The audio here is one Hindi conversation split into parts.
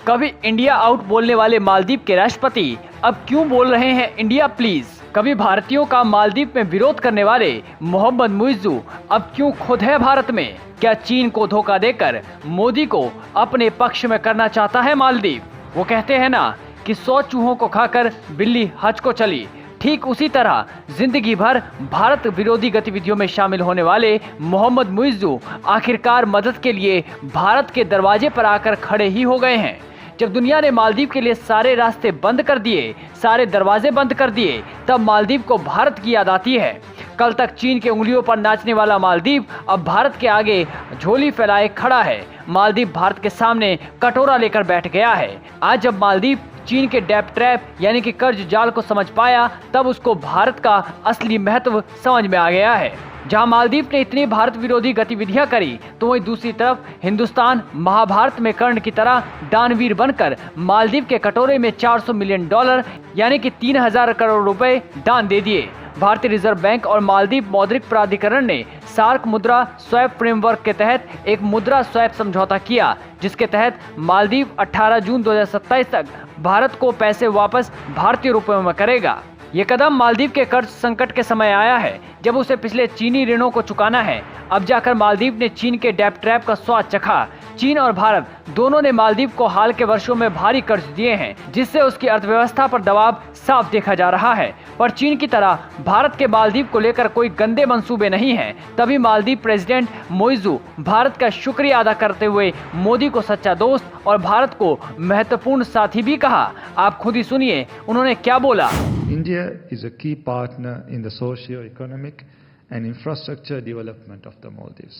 कभी इंडिया आउट बोलने वाले मालदीव के राष्ट्रपति अब क्यों बोल रहे हैं इंडिया प्लीज। कभी भारतीयों का मालदीव में विरोध करने वाले मोहम्मद मुइज्जू अब क्यों खुद है भारत में। क्या चीन को धोखा देकर मोदी को अपने पक्ष में करना चाहता है मालदीव। वो कहते हैं ना कि 100 चूहों को खाकर बिल्ली हज को चली। ठीक उसी तरह जिंदगी भर भारत विरोधी गतिविधियों में शामिल होने वाले मोहम्मद मुइज्जू आखिरकार मदद के लिए भारत के दरवाजे पर आकर खड़े ही हो गए हैं। जब दुनिया ने मालदीव के लिए सारे रास्ते बंद कर दिए, सारे दरवाजे बंद कर दिए, तब मालदीव को भारत की याद आती है। कल तक चीन के उंगलियों पर नाचने वाला मालदीव अब भारत के आगे झोली फैलाए खड़ा है। मालदीव भारत के सामने कटोरा लेकर बैठ गया है। आज जब मालदीव चीन के डेब्ट ट्रैप यानी कि कर्ज जाल को समझ पाया, तब उसको भारत का असली महत्व समझ में आ गया है। जहां मालदीव ने इतनी भारत विरोधी गतिविधियां करी, तो वहीं दूसरी तरफ हिंदुस्तान महाभारत में कर्ण की तरह दानवीर बनकर मालदीव के कटोरे में $400 मिलियन यानी कि 3000 करोड़ रुपए दान दे दिए। भारतीय रिजर्व बैंक और मालदीव मौद्रिक प्राधिकरण ने सार्क मुद्रा स्वैप फ्रेमवर्क के तहत एक मुद्रा स्वैप समझौता किया, जिसके तहत मालदीव 18 जून 2027 तक भारत को पैसे वापस भारतीय रुपयों में करेगा। ये कदम मालदीव के कर्ज संकट के समय आया है, जब उसे पिछले चीनी ऋणों को चुकाना है। अब जाकर मालदीव ने चीन के डेब्ट ट्रैप का स्वाद चखा। चीन और भारत दोनों ने मालदीव को हाल के वर्षों में भारी कर्ज दिए हैं, जिससे उसकी अर्थव्यवस्था पर दबाव साफ देखा जा रहा है। पर चीन की तरह भारत के मालदीव को लेकर कोई गंदे मंसूबे नहीं हैं। तभी मालदीव प्रेसिडेंट मुइज्जू भारत का शुक्रिया अदा करते हुए मोदी को सच्चा दोस्त और भारत को महत्वपूर्ण साथी भी कहा। आप खुद ही सुनिए उन्होंने क्या बोला। India is a key partner in the socio-economic and infrastructure development of the Maldives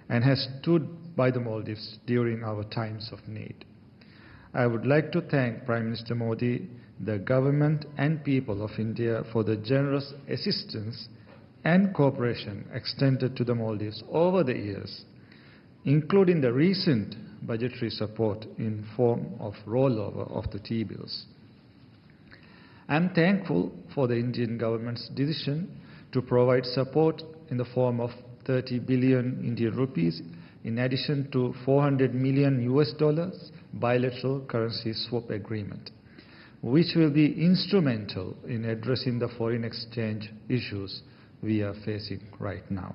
and has stood by the Maldives during our times of need. I would like to thank Prime Minister Modi, the government and people of India for the generous assistance and cooperation extended to the Maldives over the years, including the recent budgetary support in form of rollover of the T-bills. I am thankful for the Indian government's decision to provide support in the form of 30 billion Indian rupees in addition to $400 million bilateral currency swap agreement, which will be instrumental in addressing the foreign exchange issues we are facing right now.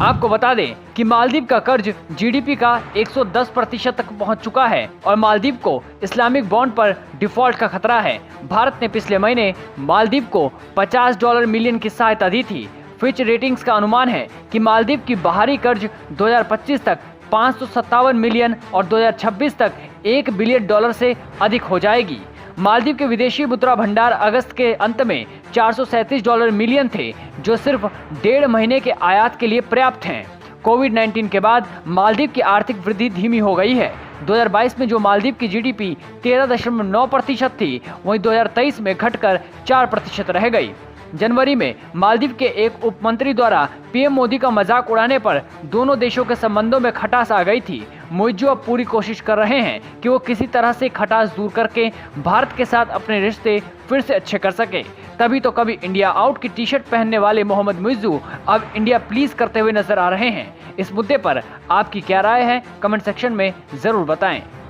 आपको बता दें कि मालदीव का कर्ज जीडीपी का 110% तक पहुंच चुका है और मालदीव को इस्लामिक बॉन्ड पर डिफॉल्ट का खतरा है। भारत ने पिछले महीने मालदीव को $50 मिलियन की सहायता दी थी। फिच रेटिंग्स का अनुमान है कि मालदीव की बाहरी कर्ज 2025 तक 557 मिलियन और 2026 तक $1 बिलियन से अधिक हो जाएगी। मालदीव के विदेशी मुद्रा भंडार अगस्त के अंत में $437 मिलियन थे, जो सिर्फ 1.5 महीने के आयात के लिए पर्याप्त हैं। कोविड-19 के बाद मालदीव की आर्थिक वृद्धि धीमी हो गई है। 2022 में जो मालदीव की जीडीपी 13.9% थी, वहीं 2023 में घटकर 4% रह गई। जनवरी में मालदीव के एक उप मंत्री द्वारा पीएम मोदी का मजाक उड़ाने पर दोनों देशों के संबंधों में खटास आ गई थी। मुइज्जू अब पूरी कोशिश कर रहे हैं कि वो किसी तरह से खटास दूर करके भारत के साथ अपने रिश्ते फिर से अच्छे कर सके। तभी तो कभी इंडिया आउट की टी शर्ट पहनने वाले मोहम्मद मुइज्जू अब इंडिया प्लीज करते हुए नजर आ रहे हैं। इस मुद्दे पर आपकी क्या राय है, कमेंट सेक्शन में जरूर बताएं।